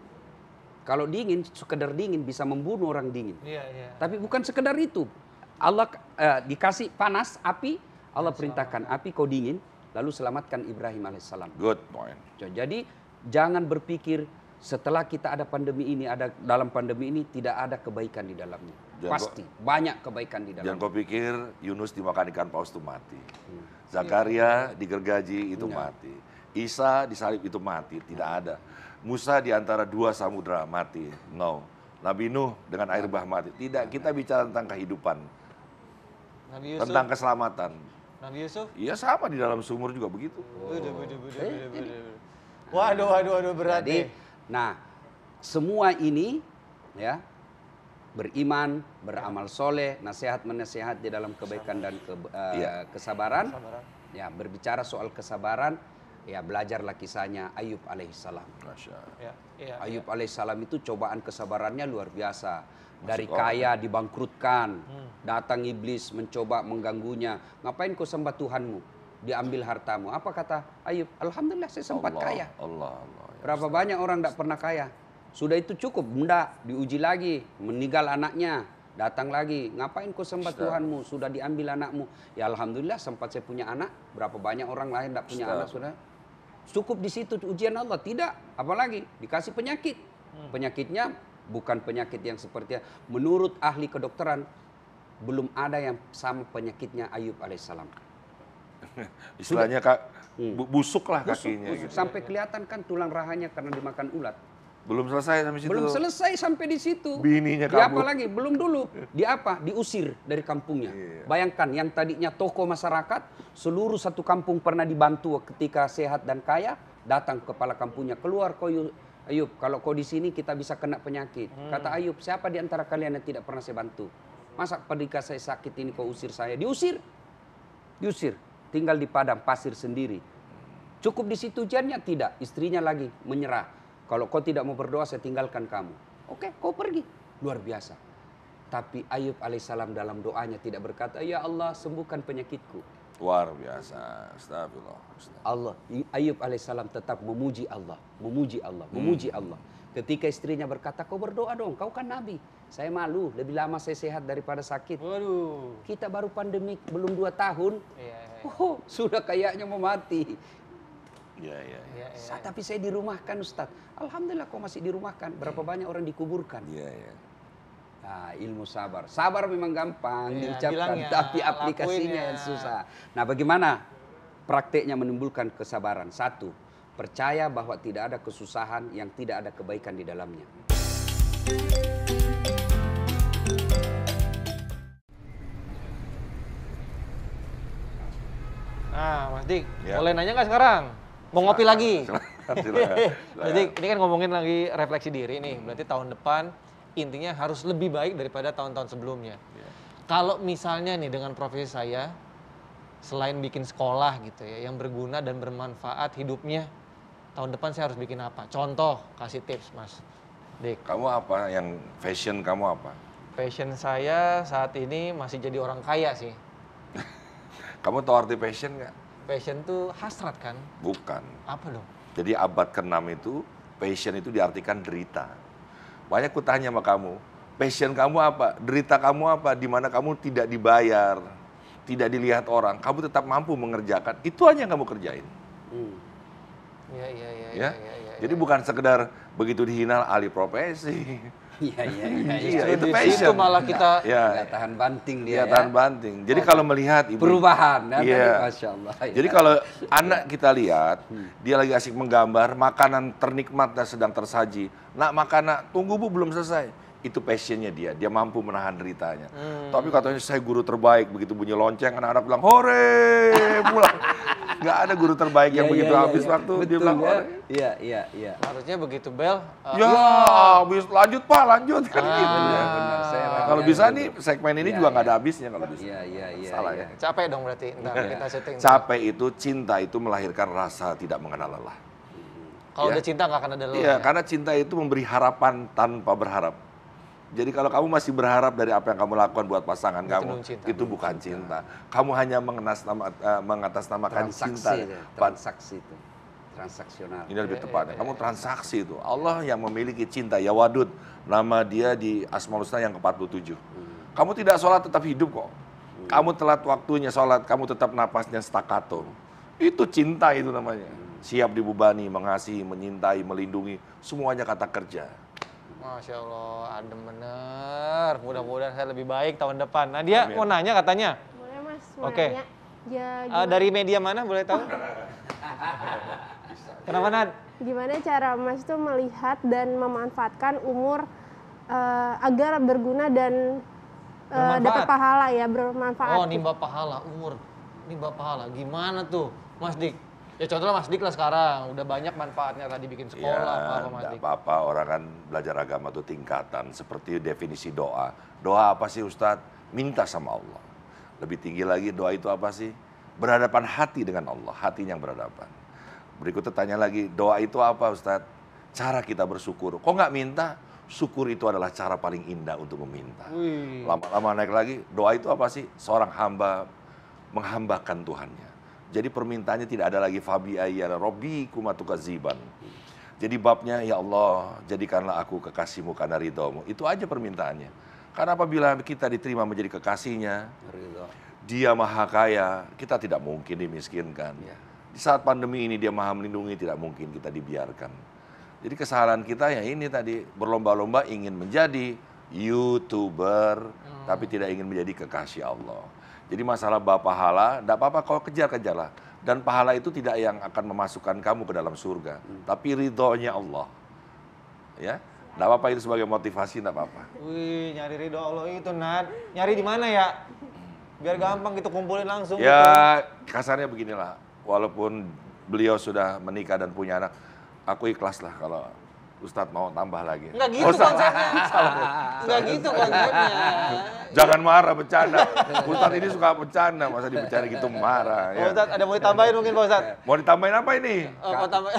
[SPEAKER 3] Kalau dingin, sekedar dingin bisa membunuh orang dingin. Tapi bukan sekedar itu. Allah dikasih panas, api, Allah perintahkan api kau dingin, lalu selamatkan Ibrahim alaihissalam.
[SPEAKER 1] Good point.
[SPEAKER 3] Jadi jangan berpikir setelah kita ada pandemi ini, ada dalam pandemi ini tidak ada kebaikan di dalamnya. Pasti banyak kebaikan di dalamnya.
[SPEAKER 1] Jangan kau pikir Yunus dimakan ikan paus itu mati. Zakaria digergaji itu mati. Isa disalib itu mati. Tidak ada. Musa di antara dua samudera mati. No. Nabi Nuh dengan air bah mati. Tidak. Kita bicara tentang kehidupan.
[SPEAKER 2] Nabi Yusuf.
[SPEAKER 1] Tentang keselamatan.
[SPEAKER 2] Nabi Yusuf?
[SPEAKER 1] Iya sama di dalam sumur juga begitu.
[SPEAKER 2] Waduh, berat
[SPEAKER 3] Jadi, nah, semua ini ya beriman, beramal soleh, nasihat menasihat di dalam kebaikan dan kesabaran. Ya, berbicara soal kesabaran, ya belajarlah kisahnya Ayub alaihissalam. Ayub alaihissalam itu cobaan kesabarannya luar biasa. Dari kaya dibangkrutkan, datang iblis mencoba mengganggunya. Ngapain kau sembah Tuhanmu? Diambil hartamu. Apa kata Ayub? Alhamdulillah saya sempat kaya. Berapa banyak orang tidak pernah kaya? Sudah itu cukup, benda diuji lagi, meninggal anaknya, datang lagi. Ngapain kau sembah Tuhanmu? Sudah diambil anakmu. Ya Alhamdulillah sempat saya punya anak. Berapa banyak orang lain tidak punya anak sudah. Cukup di situ ujian Allah. Tidak, apalagi dikasih penyakit. Penyakitnya bukan penyakit yang seperti menurut ahli kedokteran belum ada yang sama penyakitnya Ayub alaihissalam.
[SPEAKER 1] Istilahnya busuk lah kakinya.
[SPEAKER 3] Busuk. Sampai kelihatan kan tulang rahanya karena dimakan ulat.
[SPEAKER 1] Belum selesai sampai situ.
[SPEAKER 3] Belum selesai sampai di situ.
[SPEAKER 1] Bininya
[SPEAKER 3] kabur.
[SPEAKER 1] kabur.
[SPEAKER 3] Apa lagi? Belum dulu. Diusir dari kampungnya. Bayangkan yang tadinya tokoh masyarakat, seluruh satu kampung pernah dibantu ketika sehat dan kaya, datang kepala kampungnya, keluar kau Ayub, kalau kau di sini kita bisa kena penyakit. Kata Ayub, siapa di antara kalian yang tidak pernah saya bantu? Masa ketika saya sakit ini kau usir saya? Diusir. Tinggal di padang pasir sendiri. Cukup di situ ujiannya? Tidak. Istrinya lagi menyerah. Kalau kau tidak mau berdoa, saya tinggalkan kamu. Oke, kau pergi. Luar biasa. Tapi Ayub alaihissalam dalam doanya tidak berkata, ya Allah sembuhkan penyakitku.
[SPEAKER 1] Luar biasa. Astagfirullah.
[SPEAKER 3] Allah, Ayub alaihissalam tetap memuji Allah. Ketika istrinya berkata, kau berdoa dong, kau kan nabi. Saya malu, lebih lama saya sehat daripada sakit.
[SPEAKER 2] Waduh.
[SPEAKER 3] Kita baru pandemik, belum 2 tahun. Oh, sudah kayaknya mau mati. Tapi saya dirumahkan Ustadz. Alhamdulillah kau masih dirumahkan. Berapa banyak orang dikuburkan. Nah, ilmu sabar. Sabar memang gampang diucapkan, tapi aplikasinya yang susah. Nah, bagaimana prakteknya menimbulkan kesabaran? 1, percaya bahwa tidak ada kesusahan yang tidak ada kebaikan di dalamnya.
[SPEAKER 2] Nah, Mas Dik, boleh nanya nggak sekarang? Mau ngopi lagi? Jadi ini kan ngomongin lagi refleksi diri nih. Berarti tahun depan intinya harus lebih baik daripada tahun-tahun sebelumnya. Kalau misalnya nih dengan profesi saya, selain bikin sekolah gitu ya, yang berguna dan bermanfaat hidupnya, tahun depan saya harus bikin apa? Contoh, kasih tips Mas Dik.
[SPEAKER 1] Kamu apa? Yang fashion kamu apa?
[SPEAKER 2] Fashion saya saat ini masih jadi orang kaya sih.
[SPEAKER 1] Kamu tahu arti passion nggak?
[SPEAKER 2] Passion tuh hasrat kan?
[SPEAKER 1] Bukan.
[SPEAKER 2] Apa dong?
[SPEAKER 1] Jadi abad ke-6 itu, passion itu diartikan derita. Banyak ku tanya sama kamu, passion kamu apa? Derita kamu apa? Di mana kamu tidak dibayar, tidak dilihat orang, kamu tetap mampu mengerjakan. Itu aja yang kamu kerjain.
[SPEAKER 2] Iya.
[SPEAKER 1] Jadi bukan sekedar begitu dihina alih profesi,
[SPEAKER 3] Iya, iya,
[SPEAKER 1] Iya,
[SPEAKER 3] iya.
[SPEAKER 1] itu
[SPEAKER 2] Di
[SPEAKER 1] passion.
[SPEAKER 2] situ malah kita
[SPEAKER 1] Ya,
[SPEAKER 3] Nggak tahan banting dia
[SPEAKER 1] ya
[SPEAKER 3] ya.
[SPEAKER 1] tahan banting. Jadi kalau melihat ibu,
[SPEAKER 3] Perubahan, ya,
[SPEAKER 1] Iya.
[SPEAKER 3] tadi, Masya Allah. Ya.
[SPEAKER 1] jadi kalau anak kita lihat, dia lagi asik menggambar, makanan ternikmat dan sedang tersaji. Nak makan nak, tunggu bu belum selesai. Itu passionnya dia mampu menahan deritanya. Tapi katanya saya guru terbaik, begitu bunyi lonceng, anak-anak bilang, hore, pulang. Nggak ada guru terbaik yang
[SPEAKER 3] Iya,
[SPEAKER 1] begitu
[SPEAKER 3] iya,
[SPEAKER 1] habis
[SPEAKER 3] iya.
[SPEAKER 1] waktu, dia
[SPEAKER 3] Betul,
[SPEAKER 1] bilang,
[SPEAKER 3] ya.
[SPEAKER 1] hore.
[SPEAKER 3] Iya, iya, iya.
[SPEAKER 2] harusnya begitu Bel.
[SPEAKER 1] Ya, habis lanjut Pak, lanjut kan gitu ya.
[SPEAKER 3] Benar, saya
[SPEAKER 1] Nah,
[SPEAKER 3] rasa
[SPEAKER 1] kalau bisa
[SPEAKER 3] gitu.
[SPEAKER 1] nih segmen ini
[SPEAKER 3] Iya,
[SPEAKER 1] juga nggak
[SPEAKER 3] iya.
[SPEAKER 1] ada habisnya kalau bisa.
[SPEAKER 3] Iya, iya, iya.
[SPEAKER 1] Salah
[SPEAKER 3] iya.
[SPEAKER 1] ya.
[SPEAKER 2] Capek dong berarti. Ntar kita syuting.
[SPEAKER 1] Capek itu, cinta itu melahirkan rasa tidak mengenal lelah.
[SPEAKER 2] Kalau
[SPEAKER 1] Ya.
[SPEAKER 2] udah cinta nggak akan ada lelah.
[SPEAKER 1] Iya,
[SPEAKER 2] ya?
[SPEAKER 1] karena cinta itu memberi harapan tanpa berharap. Jadi kalau kamu masih berharap dari apa yang kamu lakukan buat pasangan
[SPEAKER 2] Itu
[SPEAKER 1] kamu,
[SPEAKER 2] belum cinta.
[SPEAKER 1] itu bukan cinta. Kamu hanya mengatasnamakan cinta.
[SPEAKER 3] Transaksi, transaksi itu. Transaksional.
[SPEAKER 1] Ini lebih tepatnya. Kamu transaksi itu. Allah yang memiliki cinta, ya wadud. Nama dia di Asmaul Husna yang ke-47. Kamu tidak sholat tetap hidup kok. Kamu telat waktunya sholat, kamu tetap napasnya staccato. Itu cinta itu namanya. Siap dibebani, mengasihi, menyintai, melindungi. Semuanya kata kerja.
[SPEAKER 2] Masya Allah, adem bener. Mudah-mudahan saya lebih baik tahun depan. Nah dia
[SPEAKER 1] Amin.
[SPEAKER 2] mau nanya katanya.
[SPEAKER 4] Boleh Mas, mau
[SPEAKER 2] Oke.
[SPEAKER 4] nanya? Ya, gimana,
[SPEAKER 2] Dari media mana boleh tahu? Kenapa Nad?
[SPEAKER 4] gimana cara Mas tuh melihat dan memanfaatkan umur agar berguna dan
[SPEAKER 2] Bermanfaat.
[SPEAKER 4] dapat pahala ya, bermanfaat.
[SPEAKER 2] Oh nimba pahala, umur. Nimba pahala, gimana tuh Mas Dik? Ya contohnya Mas Dik lah sekarang, udah banyak manfaatnya tadi bikin sekolah, apa Mas
[SPEAKER 1] tidak
[SPEAKER 2] Dik.
[SPEAKER 1] apa-apa. Orang kan belajar agama itu tingkatan. Seperti definisi doa. Doa apa sih Ustadz? Minta sama Allah. Lebih tinggi lagi doa itu apa sih? Berhadapan hati dengan Allah. Hatinya yang berhadapan. Berikutnya tanya lagi, doa itu apa Ustadz? Cara kita bersyukur. Kok nggak minta? Syukur itu adalah cara paling indah untuk meminta.
[SPEAKER 2] Wih.
[SPEAKER 1] Lama-lama naik lagi, doa itu apa sih? Seorang hamba menghambakan Tuhannya. Jadi permintaannya tidak ada lagi fabi ayyana robbi kumatukaziban. Jadi babnya, ya Allah, jadikanlah aku kekasihmu karena ridhomu. Itu aja permintaannya. Karena apabila kita diterima menjadi kekasihnya,
[SPEAKER 3] Ridho.
[SPEAKER 1] dia maha kaya, kita tidak mungkin dimiskinkan.
[SPEAKER 3] Ya.
[SPEAKER 1] Di saat pandemi ini dia maha melindungi, tidak mungkin kita dibiarkan. Jadi kesalahan kita ya ini tadi, berlomba-lomba ingin menjadi YouTuber, tapi tidak ingin menjadi kekasih Allah. Jadi masalah bab pahala, tidak apa-apa kau kejar-kejarlah. Dan pahala itu tidak yang akan memasukkan kamu ke dalam surga, tapi ridhonya Allah. Ya, tidak apa-apa itu sebagai motivasi, tidak apa-apa.
[SPEAKER 2] Wih, nyari ridho Allah itu Nad. Nyari di mana ya? Biar gampang kita kumpulin langsung. gitu.
[SPEAKER 1] Ya kasarnya beginilah, walaupun beliau sudah menikah dan punya anak, aku ikhlas lah kalau Ustadz mau tambah lagi.
[SPEAKER 2] Enggak gitu
[SPEAKER 1] Oh, salah.
[SPEAKER 2] konsepnya. Enggak gitu konsepnya.
[SPEAKER 1] Jangan marah, bercanda. Ustadz ini suka bercanda, masa dibercanda gitu marah.
[SPEAKER 2] Pak
[SPEAKER 1] Ya.
[SPEAKER 2] Ustadz, ada mau ditambahin mungkin Pak Ustadz?
[SPEAKER 1] Mau ditambahin apa ini?
[SPEAKER 2] Mau tambah?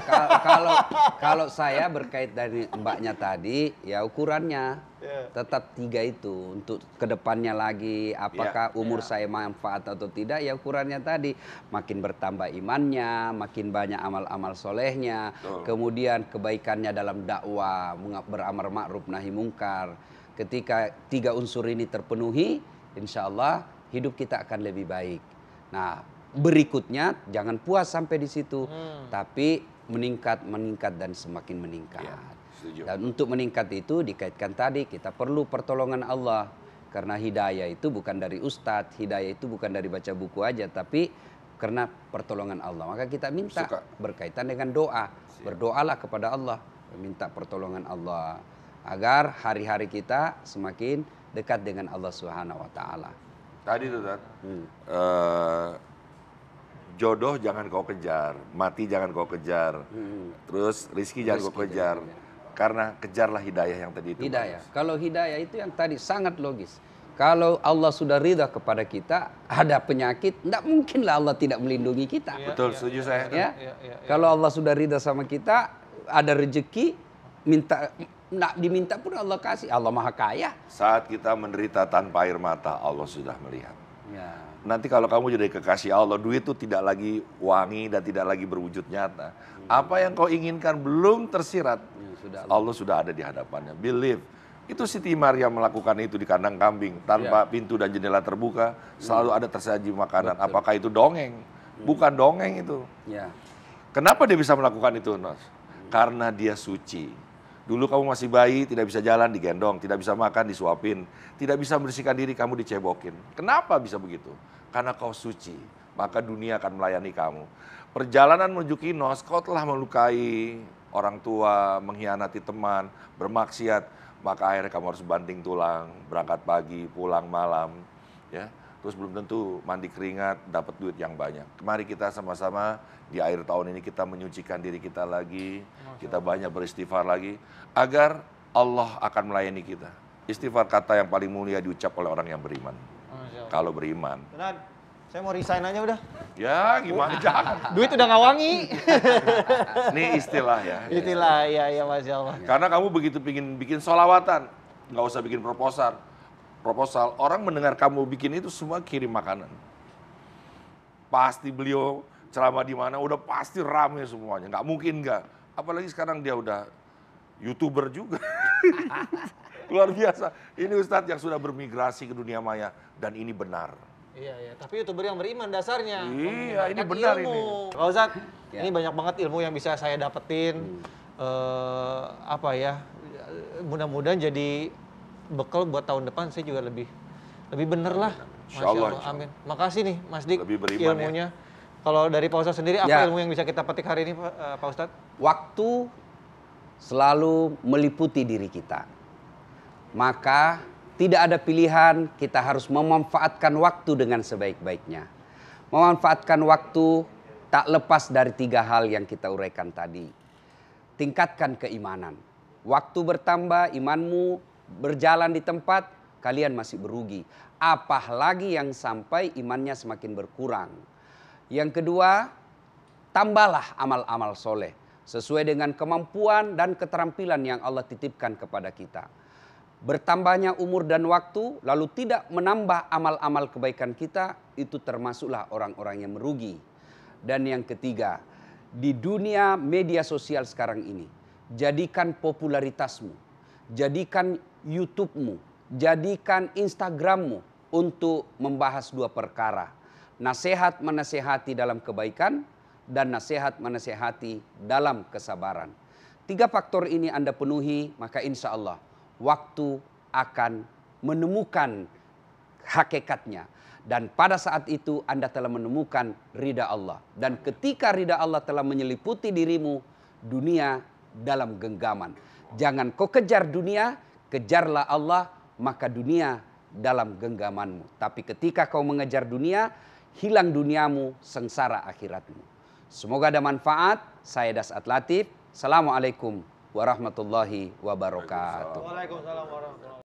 [SPEAKER 3] Kalau saya berkait dari mbaknya tadi, ya ukurannya
[SPEAKER 2] Iya.
[SPEAKER 3] tetap 3 itu untuk kedepannya lagi. Apakah umur saya manfaat atau tidak? Ya ukurannya tadi makin bertambah imannya, makin banyak amal-amal solehnya,
[SPEAKER 1] Betul.
[SPEAKER 3] kemudian kebaikannya dalam dakwah, beramar ma'ruf nahi mungkar. Ketika 3 unsur ini terpenuhi, insya Allah hidup kita akan lebih baik. Nah, berikutnya jangan puas sampai di situ, tapi meningkat dan semakin meningkat.
[SPEAKER 1] Iya, setuju.
[SPEAKER 3] Dan untuk meningkat itu dikaitkan tadi kita perlu pertolongan Allah. Karena hidayah itu bukan dari ustadz, hidayah itu bukan dari baca buku aja, tapi karena pertolongan Allah. Maka kita minta
[SPEAKER 1] Suka.
[SPEAKER 3] berkaitan dengan doa. Berdoalah kepada Allah, minta pertolongan Allah agar hari-hari kita semakin dekat dengan Allah Subhanahu wa taala.
[SPEAKER 1] Tadi tuh, Tat. Jodoh jangan kau kejar, mati jangan kau kejar, terus rizki jangan kau
[SPEAKER 3] Rizki
[SPEAKER 1] kejar.
[SPEAKER 3] jangan
[SPEAKER 1] Karena kejarlah hidayah yang tadi itu.
[SPEAKER 3] Hidayah. Kalau hidayah itu yang tadi sangat logis. Kalau Allah sudah ridha kepada kita, ada penyakit, tidak mungkinlah Allah tidak melindungi kita.
[SPEAKER 1] Betul, setuju saya.
[SPEAKER 3] Ya.
[SPEAKER 2] Iya.
[SPEAKER 3] Kalau Allah sudah ridha sama kita, ada rezeki, nak diminta pun Allah kasih. Allah Maha Kaya.
[SPEAKER 1] Saat kita menderita tanpa air mata, Allah sudah melihat.
[SPEAKER 3] Ya.
[SPEAKER 1] Nanti kalau kamu jadi kekasih Allah, duit itu tidak lagi wangi dan tidak lagi berwujud nyata. Apa yang kau inginkan belum tersirat,
[SPEAKER 3] sudah
[SPEAKER 1] Allah sudah ada di hadapannya. Believe. Itu Siti Maria melakukan itu di kandang kambing. Tanpa pintu dan jendela terbuka, selalu ada tersaji makanan. Apakah itu dongeng? Bukan dongeng itu.
[SPEAKER 3] Ya.
[SPEAKER 1] Kenapa dia bisa melakukan itu, Nos? Karena dia suci. Dulu kamu masih bayi, tidak bisa jalan, digendong, tidak bisa makan, disuapin, tidak bisa membersihkan diri, kamu dicebokin. Kenapa bisa begitu? Karena kau suci, maka dunia akan melayani kamu. Perjalanan menuju kinos, kau telah melukai orang tua, mengkhianati teman, bermaksiat, maka akhirnya kamu harus banting tulang, berangkat pagi, pulang malam, ya. Terus belum tentu mandi keringat, dapat duit yang banyak. Mari kita sama-sama di akhir tahun ini kita menyucikan diri kita lagi, kita banyak beristighfar lagi, agar Allah akan melayani kita. Istighfar kata yang paling mulia diucap oleh orang yang beriman. Kalau beriman.
[SPEAKER 2] Benar. Saya mau resign aja udah.
[SPEAKER 1] Ya gimana, jangan.
[SPEAKER 2] Duit udah nggak wangi.
[SPEAKER 1] Ini istilah ya.
[SPEAKER 2] Itulah, ya Masya Allah.
[SPEAKER 1] Karena kamu begitu pingin bikin sholawatan, nggak usah bikin proposal. Orang mendengar kamu bikin itu semua kirim makanan. Pasti beliau ceramah di mana udah pasti rame semuanya, nggak mungkin nggak. Apalagi sekarang dia udah YouTuber juga. Luar biasa. Ini Ustadz yang sudah bermigrasi ke dunia maya dan ini benar.
[SPEAKER 2] Iya, tapi YouTuber yang beriman dasarnya.
[SPEAKER 1] Iya, ini benar
[SPEAKER 2] ilmu. Pak Ustadz,
[SPEAKER 3] Ya.
[SPEAKER 2] ini banyak banget ilmu yang bisa saya dapetin. Mudah-mudahan jadi bekal buat tahun depan saya juga lebih bener lah. Masya Allah, amin. Makasih nih Mas Dik
[SPEAKER 1] Lebih beriman,
[SPEAKER 2] ilmunya. Kalau dari Pak Ustadz sendiri, apa
[SPEAKER 3] Ya.
[SPEAKER 2] ilmu yang bisa kita petik hari ini Pak Ustadz?
[SPEAKER 3] Waktu selalu meliputi diri kita. Maka tidak ada pilihan, kita harus memanfaatkan waktu dengan sebaik-baiknya. Memanfaatkan waktu tak lepas dari 3 hal yang kita uraikan tadi. Tingkatkan keimanan. Waktu bertambah, imanmu berjalan di tempat, kalian masih berugi. Apalagi yang sampai imannya semakin berkurang. Yang kedua, tambahlah amal-amal soleh. Sesuai dengan kemampuan dan keterampilan yang Allah titipkan kepada kita. Bertambahnya umur dan waktu, lalu tidak menambah amal-amal kebaikan kita, itu termasuklah orang-orang yang merugi. Dan yang ketiga, di dunia media sosial sekarang ini, jadikan popularitasmu, jadikan YouTube-mu, jadikan Instagram-mu untuk membahas 2 perkara. Nasihat menasehati dalam kebaikan dan nasihat menasehati dalam kesabaran. 3 faktor ini Anda penuhi, maka insya Allah waktu akan menemukan hakikatnya. Dan pada saat itu Anda telah menemukan ridha Allah. Dan ketika ridha Allah telah menyeliputi dirimu, dunia dalam genggaman. Jangan kau kejar dunia, kejarlah Allah, maka dunia dalam genggamanmu. Tapi ketika kau mengejar dunia, hilang duniamu, sengsara akhiratmu. Semoga ada manfaat. Saya Dasat Latif. Assalamualaikum warahmatullahi wabarakatuh.
[SPEAKER 2] Waalaikumsalam warahmatullahi wabarakatuh.